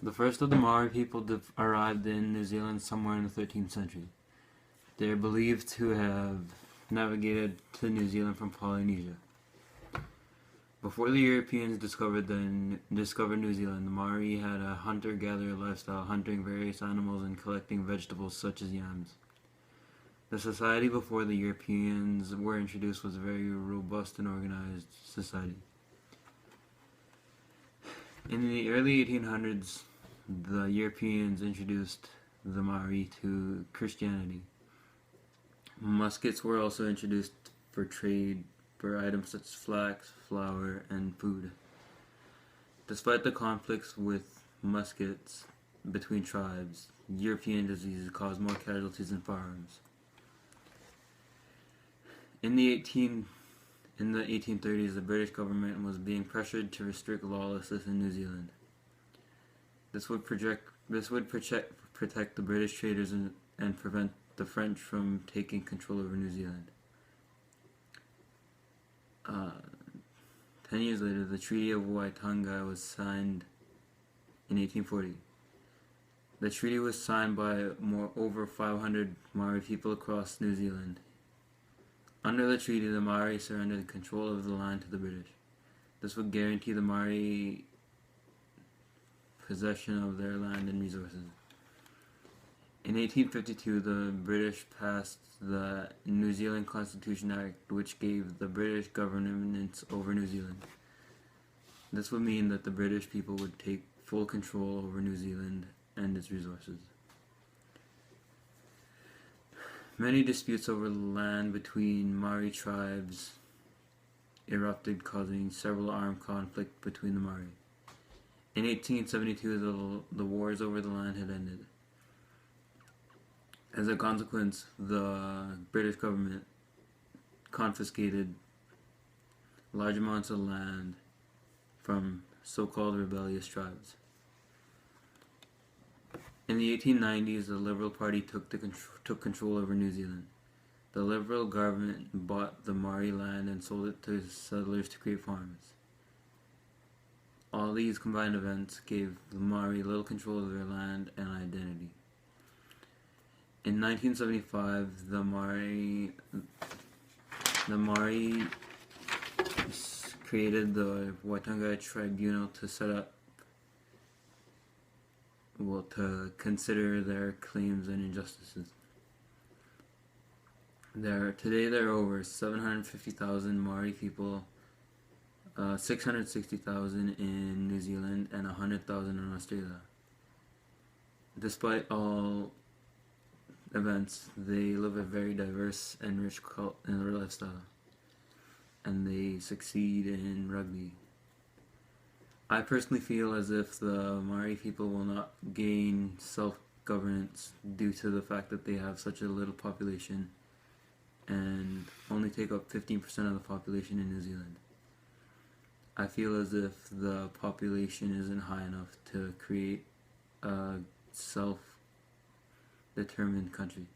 The first of the Maori people arrived in New Zealand somewhere in the 13th century. They are believed to have navigated to New Zealand from Polynesia. Before the Europeans discovered New Zealand, the Maori had a hunter-gatherer lifestyle, hunting various animals and collecting vegetables such as yams. The society before the Europeans were introduced was a very robust and organized society. In the early 1800s, the Europeans introduced the Maori to Christianity. Muskets were also introduced for trade for items such as flax, flour, and food. Despite the conflicts with muskets between tribes, European diseases caused more casualties than firearms. In the 1830s, the British government was being pressured to restrict lawlessness in New Zealand. This would protect the British traders and prevent the French from taking control over New Zealand. 10 years later, the Treaty of Waitangi was signed in 1840. The treaty was signed by over 500 Maori people across New Zealand. Under the treaty, the Maori surrendered control of the land to the British. This would guarantee the Maori possession of their land and resources. In 1852, the British passed the New Zealand Constitution Act, which gave the British governance over New Zealand. This would mean that the British people would take full control over New Zealand and its resources. Many disputes over land between Maori tribes erupted, causing several armed conflict between the Maori. In 1872, the wars over the land had ended. As a consequence, the British government confiscated large amounts of land from so-called rebellious tribes. In the 1890s, the Liberal Party took control over New Zealand. The Liberal government bought the Maori land and sold it to settlers to create farms. All these combined events gave the Maori little control of their land and identity. In 1975, the Maori created the Waitangi Tribunal to to consider their claims and injustices. Today there are over 750,000 Maori people, 660,000 in New Zealand, and 100,000 in Australia. Despite all events, they live a very diverse and rich lifestyle, and they succeed in rugby. I personally feel as if the Maori people will not gain self-governance due to the fact that they have such a little population and only take up 15% of the population in New Zealand. I feel as if the population isn't high enough to create a self-determined country.